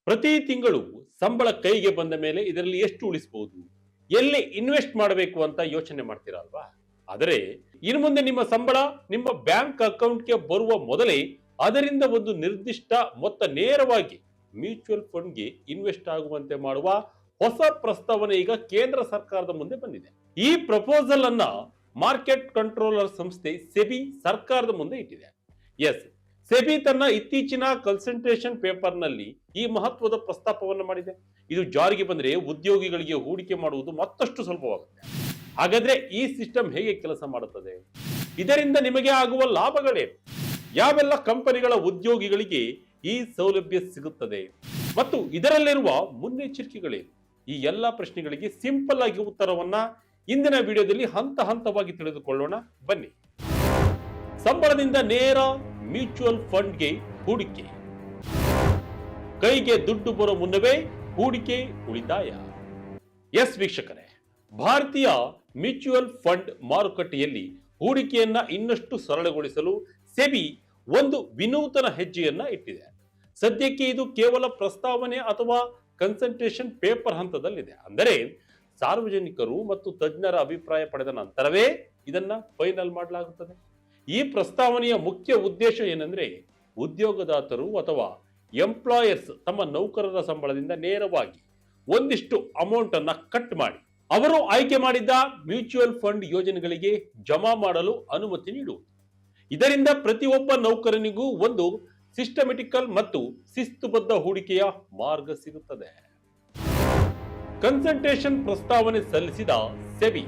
ಪ್ರತಿ ತಿಂಗಳು ಸಂಬಳ ಕೈಗೆ ಬಂದ ಮೇಲೆ ಇದರಲ್ಲಿ ಎಷ್ಟು ಉಳಿಸಬಹುದು, ಎಲ್ಲಿ ಇನ್ವೆಸ್ಟ್ ಮಾಡಬೇಕು ಅಂತ ಯೋಚನೆ ಮಾಡ್ತೀರಾ ಅಲ್ವಾ? ಆದರೆ ಇನ್ನು ಮುಂದೆ ನಿಮ್ಮ ಸಂಬಳ ನಿಮ್ಮ ಬ್ಯಾಂಕ್ ಅಕೌಂಟ್ಗೆ ಬರುವ ಮೊದಲೇ ಅದರಿಂದ ಒಂದು ನಿರ್ದಿಷ್ಟ ಮೊತ್ತ ನೇರವಾಗಿ ಮ್ಯೂಚುವಲ್ ಫಂಡ್ಗೆ ಇನ್ವೆಸ್ಟ್ ಆಗುವಂತೆ ಮಾಡುವ ಹೊಸ ಪ್ರಸ್ತಾವನೆ ಈಗ ಕೇಂದ್ರ ಸರ್ಕಾರದ ಮುಂದೆ ಬಂದಿದೆ. ಈ ಪ್ರಪೋಸಲ್ ಅನ್ನ ಮಾರ್ಕೆಟ್ ಕಂಟ್ರೋಲರ್ ಸಂಸ್ಥೆ ಸೆಬಿ ಸರ್ಕಾರದ ಮುಂದೆ ಇಟ್ಟಿದೆ. ಎಸ್, ಸೆಬಿ ತನ್ನ ಇತ್ತೀಚಿನ ಕನ್ಸಲ್ಟೇಷನ್ ಪೇಪರ್ ನಲ್ಲಿ ಈ ಮಹತ್ವದ ಪ್ರಸ್ತಾಪವನ್ನು ಮಾಡಿದೆ. ಇದು ಜಾರಿಗೆ ಬಂದರೆ ಉದ್ಯೋಗಿಗಳಿಗೆ ಹೂಡಿಕೆ ಮಾಡುವುದು ಮತ್ತಷ್ಟು ಸುಲಭವಾಗುತ್ತೆ. ಹಾಗಾದ್ರೆ ಈ ಸಿಸ್ಟಮ್ ಹೇಗೆ ಕೆಲಸ ಮಾಡುತ್ತದೆ, ಇದರಿಂದ ನಿಮಗೆ ಆಗುವ ಲಾಭಗಳೇನು, ಯಾವೆಲ್ಲ ಕಂಪನಿಗಳ ಉದ್ಯೋಗಿಗಳಿಗೆ ಈ ಸೌಲಭ್ಯ ಸಿಗುತ್ತದೆ ಮತ್ತು ಇದರಲ್ಲಿರುವ ಮುನ್ನೆಚ್ಚರಿಕೆಗಳೇನು, ಈ ಎಲ್ಲ ಪ್ರಶ್ನೆಗಳಿಗೆ ಸಿಂಪಲ್ ಆಗಿ ಉತ್ತರವನ್ನ ಇಂದಿನ ವಿಡಿಯೋದಲ್ಲಿ ಹಂತ ಹಂತವಾಗಿ ತಿಳಿದುಕೊಳ್ಳೋಣ. ಬನ್ನಿ. ಸಂಬಳದಿಂದ ನೇರ ಮ್ಯೂಚುವಲ್ ಫಂಡ್ಗೆ ಹೂಡಿಕೆ, ಕೈಗೆ ದುಡ್ಡು ಬರೋ ಮುನ್ನವೇ ಹೂಡಿಕೆ ಉಳಿತಾಯ. ಎಸ್ ವೀಕ್ಷಕರೇ, ಭಾರತೀಯ ಮ್ಯೂಚುವಲ್ ಫಂಡ್ ಮಾರುಕಟ್ಟೆಯಲ್ಲಿ ಹೂಡಿಕೆಯನ್ನ ಇನ್ನಷ್ಟು ಸರಳಗೊಳಿಸಲು ಸೆಬಿ ಒಂದು ವಿನೂತನ ಹೆಜ್ಜೆಯನ್ನ ಇಟ್ಟಿದೆ. ಸದ್ಯಕ್ಕೆ ಇದು ಕೇವಲ ಪ್ರಸ್ತಾವನೆ ಅಥವಾ ಕನ್ಸಲ್ಟೇಷನ್ ಪೇಪರ್ ಹಂತದಲ್ಲಿದೆ. ಅಂದರೆ ಸಾರ್ವಜನಿಕರು ಮತ್ತು ತಜ್ಞರ ಅಭಿಪ್ರಾಯ ಪಡೆದ ನಂತರವೇ ಇದನ್ನ ಫೈನಲ್ ಮಾಡಲಾಗುತ್ತದೆ. ಈ ಪ್ರಸ್ತಾವನೆಯ ಮುಖ್ಯ ಉದ್ದೇಶ ಏನಂದ್ರೆ, ಉದ್ಯೋಗದಾತರು ಅಥವಾ ಎಂಪ್ಲಾಯರ್ಸ್ ತಮ್ಮ ನೌಕರರ ಸಂಬಳದಿಂದ ನೇರವಾಗಿ ಒಂದಿಷ್ಟು ಅಮೌಂಟ್ ಅನ್ನ ಕಟ್ ಮಾಡಿ ಅವರು ಆಯ್ಕೆ ಮಾಡಿದ್ದ ಮ್ಯೂಚುವಲ್ ಫಂಡ್ ಯೋಜನೆಗಳಿಗೆ ಜಮಾ ಮಾಡಲು ಅನುಮತಿ ನೀಡುವುದು. ಇದರಿಂದ ಪ್ರತಿಯೊಬ್ಬ ನೌಕರನಿಗೂ ಒಂದು ಸಿಸ್ಟಮೆಟಿಕಲ್ ಮತ್ತು ಶಿಸ್ತುಬದ್ಧ ಹೂಡಿಕೆಯ ಮಾರ್ಗ ಸಿಗುತ್ತದೆ. ಕನ್ಸಲ್ಟೇಷನ್ ಪ್ರಸ್ತಾವನೆ ಸಲ್ಲಿಸಿದ ಸೆಬಿ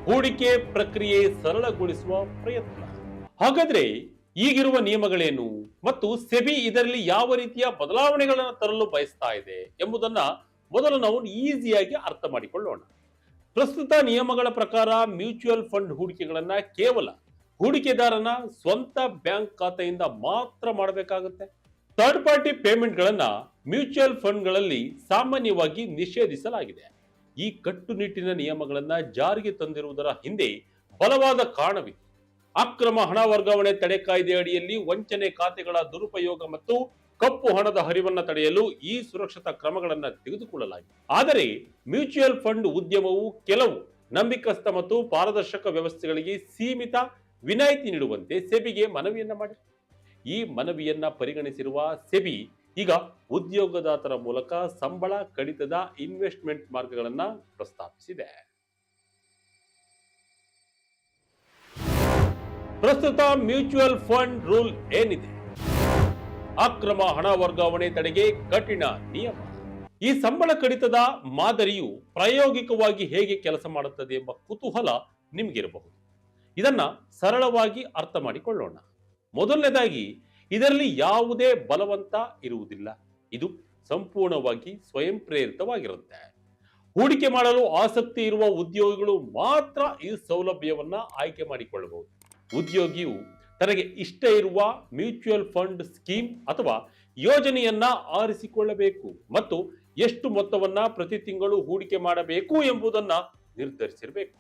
ಹೂಡಿಕೆ ಪ್ರಕ್ರಿಯೆ ಸರಳಗೊಳಿಸುವ ಪ್ರಯತ್ನ. ಹಾಗಾದ್ರೆ ಈಗಿರುವ ನಿಯಮಗಳೇನು ಮತ್ತು ಸೆಬಿ ಇದರಲ್ಲಿ ಯಾವ ರೀತಿಯ ಬದಲಾವಣೆಗಳನ್ನು ತರಲು ಬಯಸ್ತಾ ಇದೆ ಎಂಬುದನ್ನ ಮೊದಲು ನಾವು ಈಸಿಯಾಗಿ ಅರ್ಥ ಮಾಡಿಕೊಳ್ಳೋಣ. ಪ್ರಸ್ತುತ ನಿಯಮಗಳ ಪ್ರಕಾರ ಮ್ಯೂಚುವಲ್ ಫಂಡ್ ಹೂಡಿಕೆಗಳನ್ನ ಕೇವಲ ಹೂಡಿಕೆದಾರನ ಸ್ವಂತ ಬ್ಯಾಂಕ್ ಖಾತೆಯಿಂದ ಮಾತ್ರ ಮಾಡಬೇಕಾಗುತ್ತೆ. ಥರ್ಡ್ ಪಾರ್ಟಿ ಪೇಮೆಂಟ್ ಗಳನ್ನ ಮ್ಯೂಚುವಲ್ ಫಂಡ್ಗಳಲ್ಲಿ ಸಾಮಾನ್ಯವಾಗಿ ನಿಷೇಧಿಸಲಾಗಿದೆ. ಈ ಕಟ್ಟುನಿಟ್ಟಿನ ನಿಯಮಗಳನ್ನ ಜಾರಿಗೆ ತಂದಿರುವುದರ ಹಿಂದೆ ಬಲವಾದ ಕಾರಣವಿದೆ. ಅಕ್ರಮ ಹಣ ವರ್ಗಾವಣೆ ತಡೆ ಕಾಯ್ದೆ ಅಡಿಯಲ್ಲಿ ವಂಚನೆ, ಖಾತೆಗಳ ದುರುಪಯೋಗ ಮತ್ತು ಕಪ್ಪು ಹಣದ ಹರಿವನ್ನ ತಡೆಯಲು ಈ ಸುರಕ್ಷತಾ ಕ್ರಮಗಳನ್ನು ತೆಗೆದುಕೊಳ್ಳಲಾಗಿದೆ. ಆದರೆ ಮ್ಯೂಚುವಲ್ ಫಂಡ್ ಉದ್ಯಮವು ಕೆಲವು ನಂಬಿಕಸ್ಥ ಮತ್ತು ಪಾರದರ್ಶಕ ವ್ಯವಸ್ಥೆಗಳಿಗೆ ಸೀಮಿತ ವಿನಾಯಿತಿ ನೀಡುವಂತೆ ಸೆಬಿಗೆ ಮನವಿಯನ್ನ ಮಾಡಿದೆ. ಈ ಮನವಿಯನ್ನ ಪರಿಗಣಿಸಿರುವ ಸೆಬಿ ಈಗ ಉದ್ಯೋಗದಾತರ ಮೂಲಕ ಸಂಬಳ ಕಡಿತದ ಇನ್ವೆಸ್ಟ್ಮೆಂಟ್ ಮಾರ್ಗಗಳನ್ನ ಪ್ರಸ್ತಾಪಿಸಿದೆ. ಪ್ರಸ್ತುತ ಮ್ಯೂಚುವಲ್ ಫಂಡ್ ರೂಲ್ ಏನಿದೆ? ಅಕ್ರಮ ಹಣ ವರ್ಗಾವಣೆ ತಡೆಗೆ ಕಠಿಣ ನಿಯಮ. ಈ ಸಂಬಳ ಕಡಿತದ ಮಾದರಿಯು ಪ್ರಾಯೋಗಿಕವಾಗಿ ಹೇಗೆ ಕೆಲಸ ಮಾಡುತ್ತದೆ ಎಂಬ ಕುತೂಹಲ ನಿಮಗಿರಬಹುದು. ಇದನ್ನ ಸರಳವಾಗಿ ಅರ್ಥ ಮಾಡಿಕೊಳ್ಳೋಣ. ಮೊದಲನೇದಾಗಿ, ಇದರಲ್ಲಿ ಯಾವುದೇ ಬಲವಂತ ಇರುವುದಿಲ್ಲ. ಇದು ಸಂಪೂರ್ಣವಾಗಿ ಸ್ವಯಂ ಪ್ರೇರಿತವಾಗಿರುತ್ತೆ. ಹೂಡಿಕೆ ಮಾಡಲು ಆಸಕ್ತಿ ಇರುವ ಉದ್ಯೋಗಿಗಳು ಮಾತ್ರ ಈ ಸೌಲಭ್ಯವನ್ನ ಆಯ್ಕೆ ಮಾಡಿಕೊಳ್ಳಬಹುದು. ಉದ್ಯೋಗಿಯು ತನಗೆ ಇಷ್ಟ ಇರುವ ಮ್ಯೂಚುವಲ್ ಫಂಡ್ ಸ್ಕೀಮ್ ಅಥವಾ ಯೋಜನೆಯನ್ನ ಆರಿಸಿಕೊಳ್ಳಬೇಕು ಮತ್ತು ಎಷ್ಟು ಮೊತ್ತವನ್ನ ಪ್ರತಿ ತಿಂಗಳು ಹೂಡಿಕೆ ಮಾಡಬೇಕು ಎಂಬುದನ್ನ ನಿರ್ಧರಿಸಿರಬೇಕು.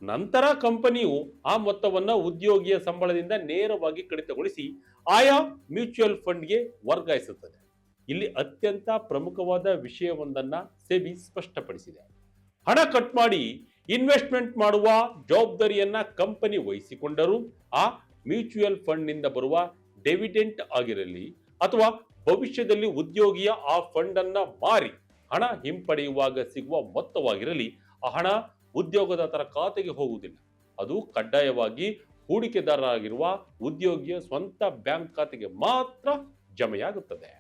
ನಂತರ ಕಂಪನಿಯು ಆ ಮೊತ್ತವನ್ನ ಉದ್ಯೋಗಿಯ ಸಂಬಳದಿಂದ ನೇರವಾಗಿ ಕಡಿತಗೊಳಿಸಿ ಆಯಾ ಮ್ಯೂಚುವಲ್ ಫಂಡ್ಗೆ ವರ್ಗಾಯಿಸುತ್ತದೆ. ಇಲ್ಲಿ ಅತ್ಯಂತ ಪ್ರಮುಖವಾದ ವಿಷಯವೊಂದನ್ನ ಸೆಬಿ ಸ್ಪಷ್ಟಪಡಿಸಿದೆ. ಹಣ ಕಟ್ ಮಾಡಿ ಇನ್ವೆಸ್ಟ್ಮೆಂಟ್ ಮಾಡುವ ಜವಾಬ್ದಾರಿಯನ್ನ ಕಂಪನಿ ವಹಿಸಿಕೊಂಡರೂ ಆ ಮ್ಯೂಚುವಲ್ ಫಂಡ್ ನಿಂದ ಬರುವ ಡಿವಿಡೆಂಟ್ ಆಗಿರಲಿ ಅಥವಾ ಭವಿಷ್ಯದಲ್ಲಿ ಉದ್ಯೋಗಿಯ ಆ ಫಂಡ್ ಅನ್ನ ಮಾರಿ ಹಣ ಹಿಂಪಡೆಯುವಾಗ ಸಿಗುವ ಮೊತ್ತವಾಗಿರಲಿ, ಆ ಹಣ ಉದ್ಯೋಗದಾತರ ಖಾತೆಗೆ ಹೋಗುವುದಿಲ್ಲ. ಅದು ಕಡ್ಡಾಯವಾಗಿ ಹೂಡಿಕೆದಾರರಾಗಿರುವ ಉದ್ಯೋಗಿಯ ಸ್ವಂತ ಬ್ಯಾಂಕ್ ಖಾತೆಗೆ ಮಾತ್ರ ಜಮೆಯಾಗುತ್ತದೆ.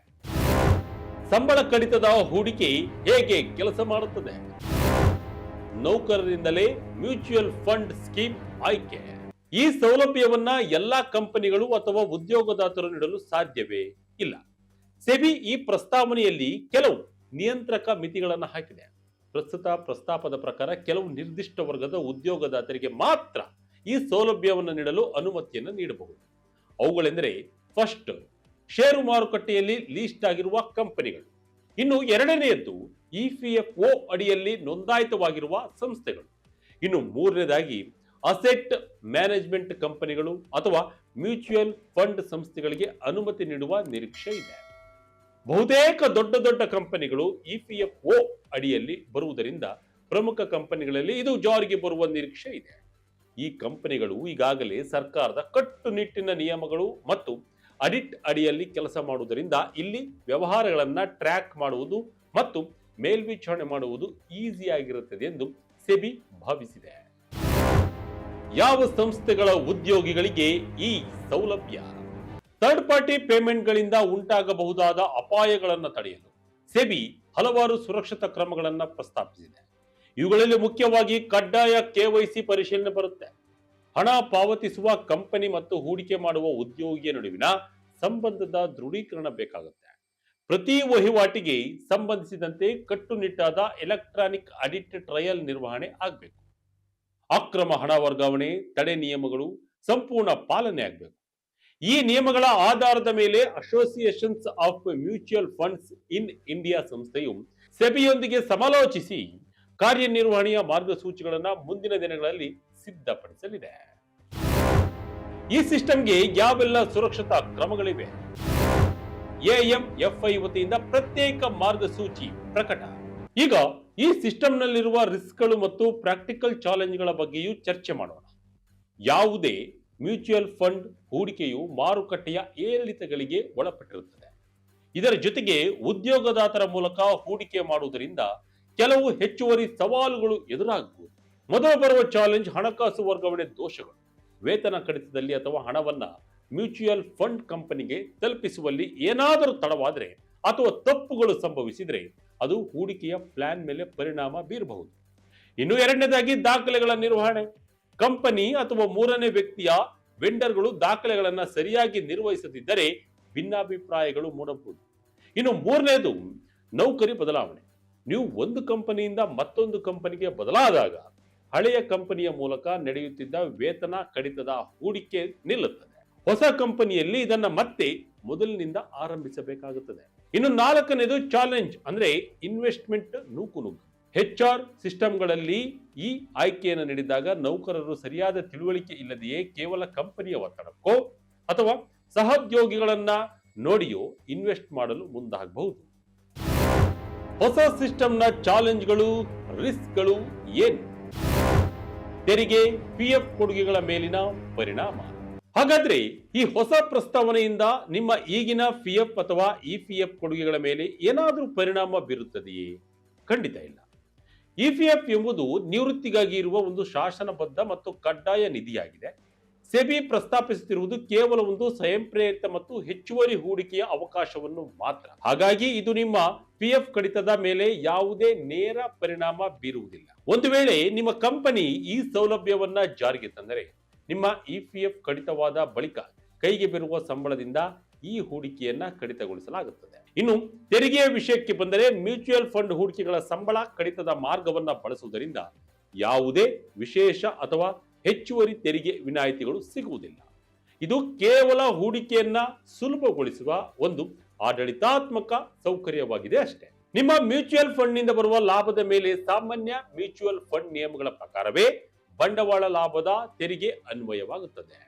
ಸಂಬಳ ಕಡಿತದ ಹೂಡಿಕೆ ಹೇಗೆ ಕೆಲಸ ಮಾಡುತ್ತದೆ? ನೌಕರರಿಂದಲೇ ಮ್ಯೂಚುವಲ್ ಫಂಡ್ ಸ್ಕೀಮ್ ಆಯ್ಕೆ. ಈ ಸೌಲಭ್ಯವನ್ನ ಎಲ್ಲಾ ಕಂಪನಿಗಳು ಅಥವಾ ಉದ್ಯೋಗದಾತರು ನೀಡಲು ಸಾಧ್ಯವೇ ಇಲ್ಲ. ಸೆಬಿ ಈ ಪ್ರಸ್ತಾವನೆಯಲ್ಲಿ ಕೆಲವು ನಿಯಂತ್ರಕ ಮಿತಿಗಳನ್ನು ಹಾಕಿದೆ. ಪ್ರಸ್ತುತ ಪ್ರಸ್ತಾಪದ ಪ್ರಕಾರ ಕೆಲವು ನಿರ್ದಿಷ್ಟ ವರ್ಗದ ಉದ್ಯೋಗದಾತರಿಗೆ ಮಾತ್ರ ಈ ಸೌಲಭ್ಯವನ್ನು ನೀಡಲು ಅನುಮತಿಯನ್ನು ನೀಡಬಹುದು. ಅವುಗಳೆಂದರೆ, ಫಸ್ಟ್, ಷೇರು ಮಾರುಕಟ್ಟೆಯಲ್ಲಿ ಲೀಸ್ಟ್ ಆಗಿರುವ ಕಂಪನಿಗಳು. ಇನ್ನು ಎರಡನೆಯದ್ದು ಇಪಿಎಫ್ಒ ಅಡಿಯಲ್ಲಿ ನೋಂದಾಯಿತವಾಗಿರುವ ಸಂಸ್ಥೆಗಳು. ಇನ್ನು ಮೂರನೇದಾಗಿ ಅಸೆಟ್ ಮ್ಯಾನೇಜ್ಮೆಂಟ್ ಕಂಪನಿಗಳು ಅಥವಾ ಮ್ಯೂಚುವಲ್ ಫಂಡ್ ಸಂಸ್ಥೆಗಳಿಗೆ ಅನುಮತಿ ನೀಡುವ ನಿರೀಕ್ಷೆ ಇದೆ. ಬಹುತೇಕ ದೊಡ್ಡ ದೊಡ್ಡ ಕಂಪನಿಗಳು ಇಪಿಎಫ್ಒ ಅಡಿಯಲ್ಲಿ ಬರುವುದರಿಂದ ಪ್ರಮುಖ ಕಂಪನಿಗಳಲ್ಲಿ ಇದು ಜಾರಿಗೆ ಬರುವ ನಿರೀಕ್ಷೆ ಇದೆ. ಈ ಕಂಪನಿಗಳು ಈಗಾಗಲೇ ಸರ್ಕಾರದ ಕಟ್ಟುನಿಟ್ಟಿನ ನಿಯಮಗಳು ಮತ್ತು ಆಡಿಟ್ ಅಡಿಯಲ್ಲಿ ಕೆಲಸ ಮಾಡುವುದರಿಂದ ಇಲ್ಲಿ ವ್ಯವಹಾರಗಳನ್ನ ಟ್ರ್ಯಾಕ್ ಮಾಡುವುದು ಮತ್ತು ಮೇಲ್ವಿಚಾರಣೆ ಮಾಡುವುದು ಈಸಿ ಆಗಿರುತ್ತದೆ ಎಂದು ಸೆಬಿ ಭಾವಿಸಿದೆ. ಯಾವ ಸಂಸ್ಥೆಗಳ ಉದ್ಯೋಗಿಗಳಿಗೆ ಈ ಸೌಲಭ್ಯ? ಥರ್ಡ್ ಪಾರ್ಟಿ ಪೇಮೆಂಟ್ಗಳಿಂದ ಉಂಟಾಗಬಹುದಾದ ಅಪಾಯಗಳನ್ನು ತಡೆಯಲು ಸೆಬಿ ಹಲವಾರು ಸುರಕ್ಷತಾ ಕ್ರಮಗಳನ್ನು ಪ್ರಸ್ತಾಪಿಸಿದೆ. ಇವುಗಳಲ್ಲಿ ಮುಖ್ಯವಾಗಿ ಕಡ್ಡಾಯ ಕೆವೈಸಿ ಪರಿಶೀಲನೆ ಬರುತ್ತೆ. ಹಣ ಪಾವತಿಸುವ ಕಂಪನಿ ಮತ್ತು ಹೂಡಿಕೆ ಮಾಡುವ ಉದ್ಯೋಗಿಯ ನಡುವಿನ ಸಂಬಂಧದ ದೃಢೀಕರಣ ಬೇಕಾಗುತ್ತೆ. ಪ್ರತಿ ವಹಿವಾಟಿಗೆ ಸಂಬಂಧಿಸಿದಂತೆ ಕಟ್ಟುನಿಟ್ಟಾದ ಎಲೆಕ್ಟ್ರಾನಿಕ್ ಆಡಿಟ್ ಟ್ರಯಲ್ ನಿರ್ವಹಣೆ ಆಗಬೇಕು. ಅಕ್ರಮ ಹಣ ವರ್ಗಾವಣೆ ತಡೆ ನಿಯಮಗಳು ಸಂಪೂರ್ಣ ಪಾಲನೆ ಆಗಬೇಕು. ಈ ನಿಯಮಗಳ ಆಧಾರದ ಮೇಲೆ associations of mutual funds in India ಸಂಸ್ಥೆಯು ಸೆಬಿಯೊಂದಿಗೆ ಸಮಾಲೋಚಿಸಿ ಕಾರ್ಯನಿರ್ವಹಣೆಯ ಮಾರ್ಗಸೂಚಿಗಳನ್ನು ಮುಂದಿನ ದಿನಗಳಲ್ಲಿ ಸಿದ್ಧಪಡಿಸಲಿದೆ. ಈ ಸಿಸ್ಟಮ್ಗೆ ಯಾವೆಲ್ಲ ಸುರಕ್ಷತಾ ಕ್ರಮಗಳಿವೆ? ಎಎಂಎಫ್ಐ ವತಿಯಿಂದ ಪ್ರತ್ಯೇಕ ಮಾರ್ಗಸೂಚಿ ಪ್ರಕಟ. ಈಗ ಈ ಸಿಸ್ಟಮ್ನಲ್ಲಿರುವ ರಿಸ್ಕ್ಗಳು ಮತ್ತು ಪ್ರಾಕ್ಟಿಕಲ್ ಚಾಲೆಂಜ್ಗಳ ಬಗ್ಗೆಯೂ ಚರ್ಚೆ ಮಾಡೋಣ. ಯಾವುದೇ ಮ್ಯೂಚುವಲ್ ಫಂಡ್ ಹೂಡಿಕೆಯು ಮಾರುಕಟ್ಟೆಯ ಏರಿಳಿತಗಳಿಗೆ ಒಳಪಟ್ಟಿರುತ್ತದೆ. ಇದರ ಜೊತೆಗೆ ಉದ್ಯೋಗದಾತರ ಮೂಲಕ ಹೂಡಿಕೆ ಮಾಡುವುದರಿಂದ ಕೆಲವು ಹೆಚ್ಚುವರಿ ಸವಾಲುಗಳು ಎದುರಾಗಬಹುದು. ಮೊದಲು ಬರುವ ಚಾಲೆಂಜ್ ಹಣಕಾಸು ವರ್ಗಾವಣೆ ದೋಷಗಳು. ವೇತನ ಕಡಿತದಲ್ಲಿ ಅಥವಾ ಹಣವನ್ನ ಮ್ಯೂಚುವಲ್ ಫಂಡ್ ಕಂಪನಿಗೆ ತಲುಪಿಸುವಲ್ಲಿ ಏನಾದರೂ ತಡವಾದರೆ ಅಥವಾ ತಪ್ಪುಗಳು ಸಂಭವಿಸಿದರೆ ಅದು ಹೂಡಿಕೆಯ ಪ್ಲಾನ್ ಮೇಲೆ ಪರಿಣಾಮ ಬೀರಬಹುದು. ಇನ್ನು ಎರಡನೇದಾಗಿ ದಾಖಲೆಗಳ ನಿರ್ವಹಣೆ. ಕಂಪನಿ ಅಥವಾ ಮೂರನೇ ವ್ಯಕ್ತಿಯ ವೆಂಡರ್ಗಳು ದಾಖಲೆಗಳನ್ನು ಸರಿಯಾಗಿ ನಿರ್ವಹಿಸದಿದ್ದರೆ ಭಿನ್ನಾಭಿಪ್ರಾಯಗಳು ಮೂಡಬಹುದು. ಇನ್ನು ಮೂರನೇದು ನೌಕರಿ ಬದಲಾವಣೆ. ನೀವು ಒಂದು ಕಂಪನಿಯಿಂದ ಮತ್ತೊಂದು ಕಂಪನಿಗೆ ಬದಲಾದಾಗ ಹಳೆಯ ಕಂಪನಿಯ ಮೂಲಕ ನಡೆಯುತ್ತಿದ್ದ ವೇತನ ಕಡಿತದ ಹೂಡಿಕೆ ನಿಲ್ಲುತ್ತದೆ. ಹೊಸ ಕಂಪನಿಯಲ್ಲಿ ಇದನ್ನ ಮತ್ತೆ ಮೊದಲಿನಿಂದ ಆರಂಭಿಸಬೇಕಾಗುತ್ತದೆ. ಇನ್ನು ನಾಲ್ಕನೇದು ಚಾಲೆಂಜ್ ಅಂದ್ರೆ ಇನ್ವೆಸ್ಟ್ಮೆಂಟ್ ನೂಕುನುಗ್ಗು. HR ಸಿಸ್ಟಮ್ಗಳಲ್ಲಿ ಈ ಆಯ್ಕೆಯನ್ನು ನೀಡಿದಾಗ ನೌಕರರು ಸರಿಯಾದ ತಿಳುವಳಿಕೆ ಇಲ್ಲದೆಯೇ ಕೇವಲ ಕಂಪನಿಯ ಒತ್ತಡಕ್ಕೋ ಅಥವಾ ಸಹೋದ್ಯೋಗಿಗಳನ್ನ ನೋಡಿಯೋ ಇನ್ವೆಸ್ಟ್ ಮಾಡಲು ಮುಂದಾಗಬಹುದು. ಹೊಸ ಸಿಸ್ಟಮ್ನ ಚಾಲೆಂಜ್ಗಳು, ರಿಸ್ಕ್ಗಳು ಏನು? ತೆರಿಗೆ, PF ಕೊಡುಗೆಗಳ ಮೇಲಿನ ಪರಿಣಾಮ. ಹಾಗಾದ್ರೆ ಈ ಹೊಸ ಪ್ರಸ್ತಾವನೆಯಿಂದ ನಿಮ್ಮ ಈಗಿನ PF ಅಥವಾ EPF ಕೊಡುಗೆಗಳ ಮೇಲೆ ಏನಾದರೂ ಪರಿಣಾಮ ಬೀರುತ್ತದೆಯೇ? ಖಂಡಿತ ಇಲ್ಲ. EPF ಎಂಬುದು ನಿವೃತ್ತಿಗಾಗಿ ಇರುವ ಒಂದು ಶಾಸನಬದ್ಧ ಮತ್ತು ಕಡ್ಡಾಯ ನಿಧಿಯಾಗಿದೆ. ಸೆಬಿ ಪ್ರಸ್ತಾಪಿಸುತ್ತಿರುವುದು ಕೇವಲ ಒಂದು ಸ್ವಯಂ ಪ್ರೇರಿತ ಮತ್ತು ಹೆಚ್ಚುವರಿ ಹೂಡಿಕೆಯ ಅವಕಾಶವನ್ನು ಮಾತ್ರ. ಹಾಗಾಗಿ ಇದು ನಿಮ್ಮ PF ಕಡಿತದ ಮೇಲೆ ಯಾವುದೇ ನೇರ ಪರಿಣಾಮ ಬೀರುವುದಿಲ್ಲ. ಒಂದು ವೇಳೆ ನಿಮ್ಮ ಕಂಪನಿ ಈ ಸೌಲಭ್ಯವನ್ನ ಜಾರಿಗೆ ತಂದರೆ ನಿಮ್ಮ EPF ಕಡಿತವಾದ ಬಳಿಕ ಕೈಗೆ ಬರುವ ಸಂಬಳದಿಂದ ಈ ಹೂಡಿಕೆಯನ್ನ ಕಡಿತಗೊಳಿಸಲಾಗುತ್ತದೆ. ಇನ್ನು ತೆರಿಗೆಯ ವಿಷಯಕ್ಕೆ ಬಂದರೆ ಮ್ಯೂಚುವಲ್ ಫಂಡ್ ಹೂಡಿಕೆಗಳ ಸಂಬಳ ಕಡಿತದ ಮಾರ್ಗವನ್ನ ಬಳಸುವುದರಿಂದ ಯಾವುದೇ ವಿಶೇಷ ಅಥವಾ ಹೆಚ್ಚುವರಿ ತೆರಿಗೆ ವಿನಾಯಿತಿಗಳು ಸಿಗುವುದಿಲ್ಲ. ಇದು ಕೇವಲ ಹೂಡಿಕೆಯನ್ನ ಸುಲಭಗೊಳಿಸುವ ಒಂದು ಆಡಳಿತಾತ್ಮಕ ಸೌಕರ್ಯವಾಗಿದೆ ಅಷ್ಟೇ. ನಿಮ್ಮ ಮ್ಯೂಚುವಲ್ ಫಂಡ್ ನಿಂದ ಬರುವ ಲಾಭದ ಮೇಲೆ ಸಾಮಾನ್ಯ ಮ್ಯೂಚುವಲ್ ಫಂಡ್ ನಿಯಮಗಳ ಪ್ರಕಾರವೇ ಬಂಡವಾಳ ಲಾಭದ ತೆರಿಗೆ ಅನ್ವಯವಾಗುತ್ತದೆ.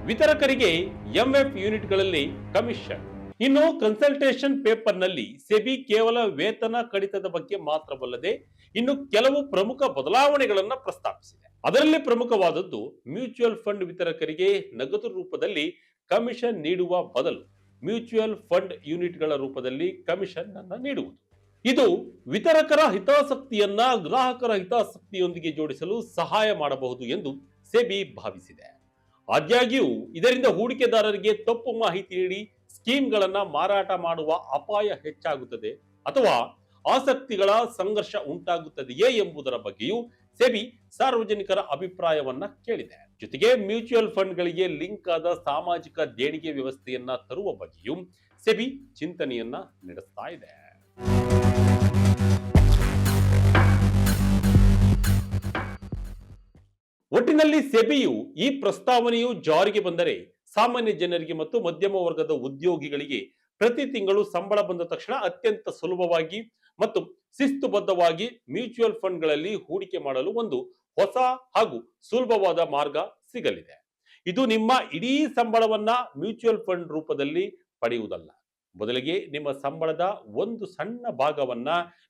ವಿತರಕರಿಗೆ MF ಯೂನಿಟ್ಗಳಲ್ಲಿ ಕಮಿಷನ್. ಇನ್ನು ಕನ್ಸಲ್ಟೇಷನ್ ಪೇಪರ್ ನಲ್ಲಿ ಸೆಬಿ ಕೇವಲ ವೇತನ ಕಡಿತದ ಬಗ್ಗೆ ಮಾತ್ರವಲ್ಲದೆ ಇನ್ನು ಕೆಲವು ಪ್ರಮುಖ ಬದಲಾವಣೆಗಳನ್ನು ಪ್ರಸ್ತಾಪಿಸಿದೆ. ಅದರಲ್ಲಿ ಪ್ರಮುಖವಾದದ್ದು ಮ್ಯೂಚುವಲ್ ಫಂಡ್ ವಿತರಕರಿಗೆ ನಗದು ರೂಪದಲ್ಲಿ ಕಮಿಷನ್ ನೀಡುವ ಬದಲು ಮ್ಯೂಚುವಲ್ ಫಂಡ್ ಯೂನಿಟ್ಗಳ ರೂಪದಲ್ಲಿ ಕಮಿಷನ್ ಅನ್ನು ನೀಡುವುದು. ಇದು ವಿತರಕರ ಹಿತಾಸಕ್ತಿಯನ್ನ ಗ್ರಾಹಕರ ಹಿತಾಸಕ್ತಿಯೊಂದಿಗೆ ಜೋಡಿಸಲು ಸಹಾಯ ಮಾಡಬಹುದು ಎಂದು ಸೆಬಿ ಭಾವಿಸಿದೆ. ಆದಾಗ್ಯೂ ಇದರಿಂದ ಹೂಡಿಕೆದಾರರಿಗೆ ತಪ್ಪು ಮಾಹಿತಿ ನೀಡಿ ಸ್ಕೀಮ್ಗಳನ್ನ ಮಾರಾಟ ಮಾಡುವ ಅಪಾಯ ಹೆಚ್ಚಾಗುತ್ತದೆ ಅಥವಾ ಆಸಕ್ತಿಗಳ ಸಂಘರ್ಷ ಉಂಟಾಗುತ್ತದೆಯೇ ಎಂಬುದರ ಬಗ್ಗೆಯೂ ಸೆಬಿ ಸಾರ್ವಜನಿಕರ ಅಭಿಪ್ರಾಯವನ್ನ ಕೇಳಿದೆ. ಜೊತೆಗೆ ಮ್ಯೂಚುವಲ್ ಫಂಡ್ಗಳಿಗೆ ಲಿಂಕ್ ಆದ ಸಾಮಾಜಿಕ ದೇಣಿಗೆ ವ್ಯವಸ್ಥೆಯನ್ನ ತರುವ ಬಗ್ಗೆಯೂ ಸೆಬಿ ಚಿಂತನೆಯನ್ನ ನಡೆಸ್ತಾ ಇದೆ. ಒಟ್ಟಿನಲ್ಲಿ ಸೆಬಿಯು ಈ ಪ್ರಸ್ತಾವನೆಯು ಜಾರಿಗೆ ಬಂದರೆ ಸಾಮಾನ್ಯ ಜನರಿಗೆ ಮತ್ತು ಮಧ್ಯಮ ವರ್ಗದ ಉದ್ಯೋಗಿಗಳಿಗೆ ಪ್ರತಿ ತಿಂಗಳು ಸಂಬಳ ಬಂದ ತಕ್ಷಣ ಅತ್ಯಂತ ಸುಲಭವಾಗಿ ಮತ್ತು ಶಿಸ್ತುಬದ್ಧವಾಗಿ ಮ್ಯೂಚುವಲ್ ಫಂಡ್ಗಳಲ್ಲಿ ಹೂಡಿಕೆ ಮಾಡಲು ಒಂದು ಹೊಸ ಹಾಗೂ ಸುಲಭವಾದ ಮಾರ್ಗ ಸಿಗಲಿದೆ. ಇದು ನಿಮ್ಮ ಇಡೀ ಸಂಬಳವನ್ನ ಮ್ಯೂಚುವಲ್ ಫಂಡ್ ರೂಪದಲ್ಲಿ ಪಡೆಯುವುದಲ್ಲ, ಬದಲಿಗೆ ನಿಮ್ಮ ಸಂಬಳದ ಒಂದು ಸಣ್ಣ ಭಾಗವನ್ನ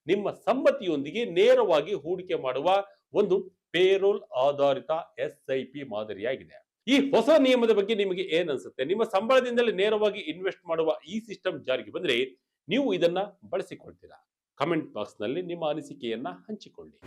ನಿಮ್ಮ ಸಮ್ಮತಿಯೊಂದಿಗೆ ನೇರವಾಗಿ ಹೂಡಿಕೆ ಮಾಡುವ ಒಂದು ಪೇರೋಲ್ ಆಧಾರಿತ SIP ಮಾದರಿಯಾಗಿದೆ. ಈ ಹೊಸ ನಿಯಮದ ಬಗ್ಗೆ ನಿಮಗೆ ಏನ್ ಅನ್ಸುತ್ತೆ? ನಿಮ್ಮ ಸಂಬಳದಿಂದಲೇ ನೇರವಾಗಿ ಇನ್ವೆಸ್ಟ್ ಮಾಡುವ ಈ ಸಿಸ್ಟಮ್ ಜಾರಿಗೆ ಬಂದ್ರೆ ನೀವು ಇದನ್ನ ಬಳಸಿಕೊಳ್ತೀರಾ? ಕಮೆಂಟ್ ಬಾಕ್ಸ್ ನಲ್ಲಿ ನಿಮ್ಮ ಅನಿಸಿಕೆಯನ್ನ ಹಂಚಿಕೊಳ್ಳಿ.